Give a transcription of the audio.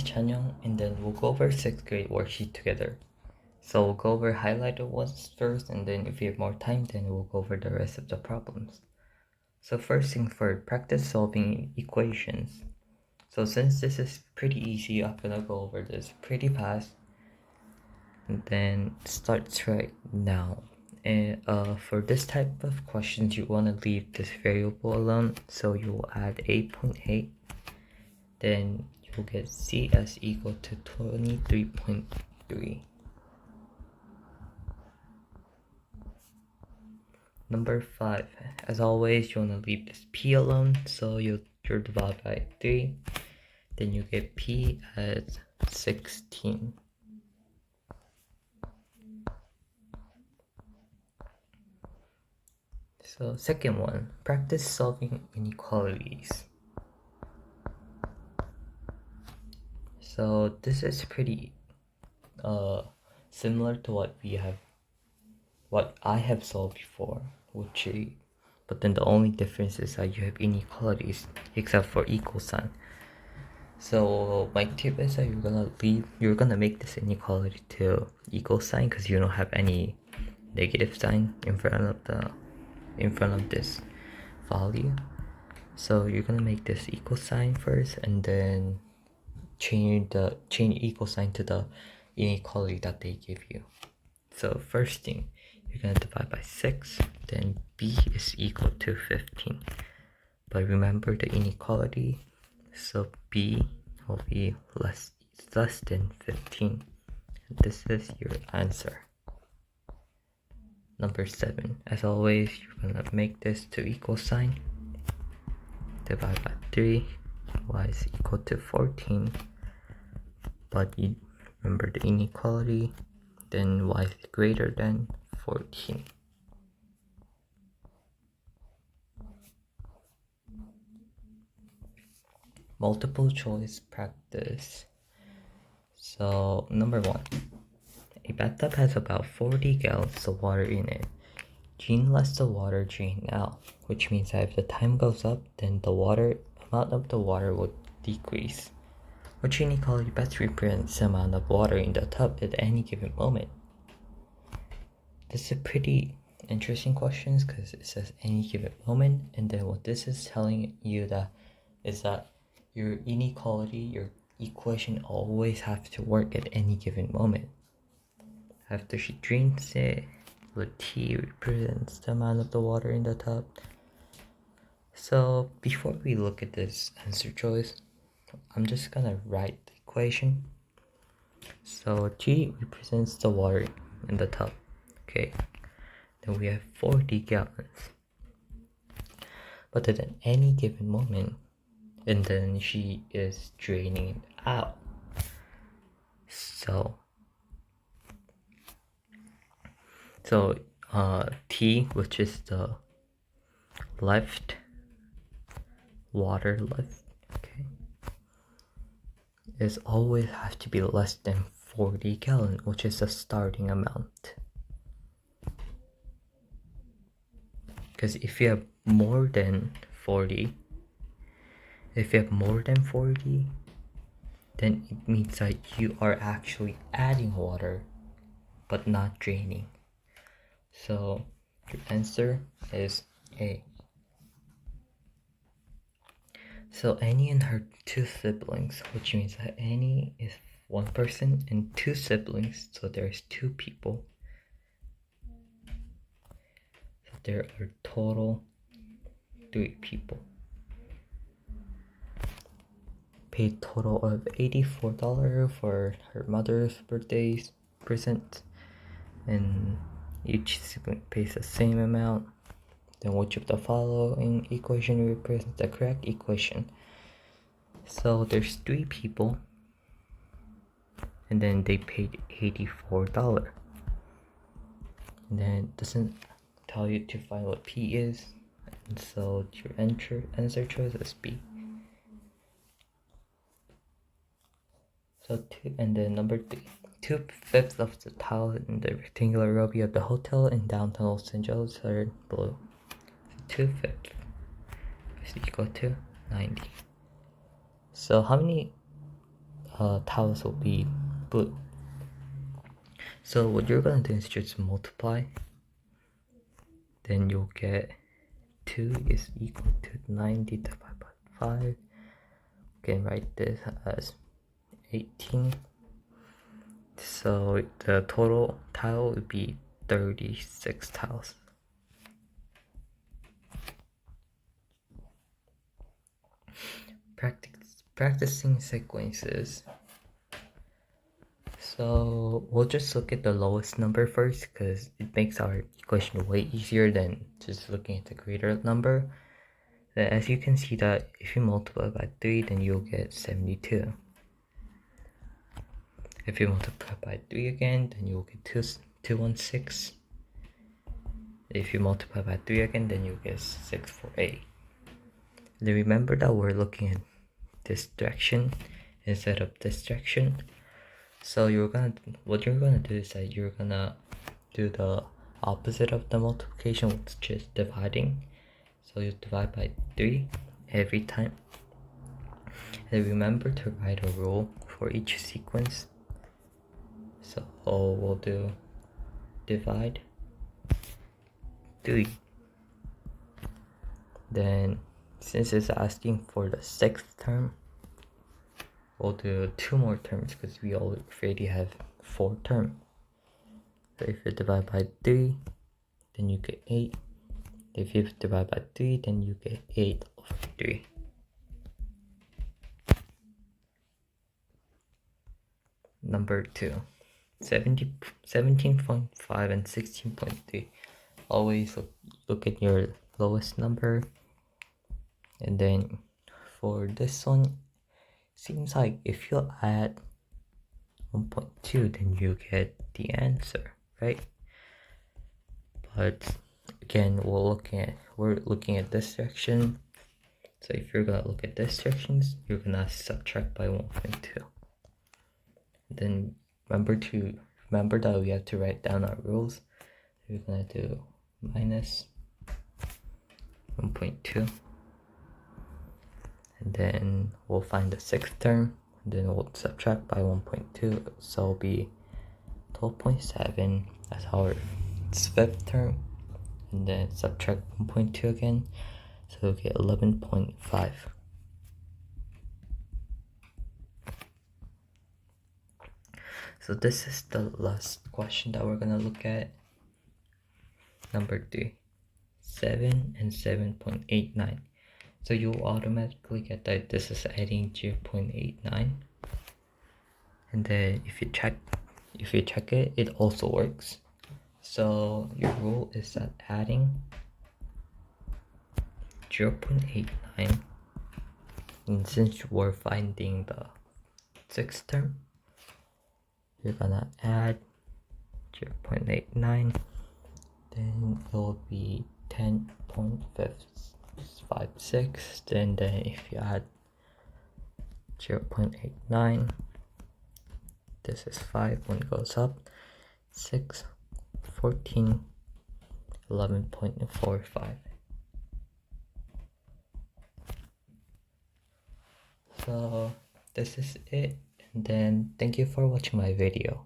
name's Chanhyeong, and then we'll go over 6th grade worksheet together. So we'll go over highlighted ones first, and then if you have more time, then we'll go over the rest of the problems. So first thing first, practice solving equations. So since this is pretty easy, I'm gonna go over this pretty fast. And then starts right now. And for this type of questions, you want to leave this variable alone. So you will add 8.8. Then you'll get CS equal to 23.3. Number 5. As always, you want to leave this P alone. So you'll divide by 3. Then you get P as 16. So second one, practice solving inequalities. So this is pretty similar to what I have solved before, but then the only difference is that you have inequalities except for equal sign. So my tip is that you're gonna make this inequality to equal sign because you don't have any negative sign in front of this value. So you're gonna make this equal sign first, and then change equal sign to the inequality that they give you. So first thing, you're gonna divide by 6, then b is equal to 15. But remember the inequality, so b will be less than 15. This is your answer. Number 7, as always, you're gonna make this to equal sign. Divide by 3, y is equal to 14. But you remember the inequality, then y is greater than 14. Multiple choice practice. So number 1, a bathtub has about 40 gallons of water in it. Jean lets the water drain out, which means that if the time goes up, then the amount of the water will decrease. Which inequality best represents the amount of water in the tub at any given moment? This is a pretty interesting question because it says any given moment, and then what this is telling you is that your equation always has to work at any given moment. After she drinks it, the T represents the amount of the water in the tub. So before we look at this answer choice, I'm just gonna write the equation. So G represents the water in the tub. Okay, then we have 40 gallons. But at any given moment, and then she is draining it out. So T, which is the water left, okay, is always have to be less than 40 gallons, which is the starting amount. Because if you have more than 40, then it means that you are actually adding water but not draining. So your answer is A. So Annie and her 2 siblings, which means that Annie is 1 person and 2 siblings, so there's 2 people. So there are total 3 people. Paid total of $84 for her mother's birthday present, and each sibling pays the same amount. Then which of the following equation represents the correct equation? So there's 3 people, and then they paid $84. And then it doesn't tell you to find what P is, and so your answer choice is B. So number 3. 2/5 of the tile in the rectangular lobby of the hotel in downtown Los Angeles are blue. 2/5 is equal to 90. So how many tiles will be blue. So what you're gonna do is just multiply. Then you'll get 2 is equal to 90 divided by 5. You can write this as 18. So the total tile would be 36 tiles. Practicing sequences. So we'll just look at the lowest number first because it makes our equation way easier than just looking at the greater number. As you can see that if you multiply by 3, then you'll get 72. If you multiply by 3 again, then you'll get 216. If you multiply by 3 again, then you'll get 648. Then remember that we're looking at this direction instead of this direction. So what you're gonna do is that you're gonna do the opposite of the multiplication, which is dividing. So you divide by 3 every time. And remember to write a rule for each sequence. So we'll do divide 3. Then since it's asking for the 6th term, we'll do 2 more terms because we already have 4 terms. So if you divide by 3, then you get 8. If you divide by 3, then you get 8 over 3. Number 2, 17.5 and 16.3. Always look at your lowest number. And then for this one, seems like if you add 1.2, then you get the answer, right? But again, we're looking at this direction. So if you're gonna look at this direction, you're gonna subtract by 1.2. Then remember that we have to write down our rules. We're gonna do minus 1.2. And then we'll find the 6th term, and then we'll subtract by 1.2, so it'll be 12.7 as our 5th term, and then subtract 1.2 again, so we'll get 11.5. So this is the last question that we're gonna look at. Number 3, 7 and 7.89. So you'll automatically get that this is adding 0.89. And then if you check it, it also works. So your rule is that adding 0.89, and since we're finding the 6th term, you're gonna add 0.89, then it will be 10.56. Then if you add 0.89, this is 5 when it goes up, 6, 14, 11.45. So this is it, and then thank you for watching my video.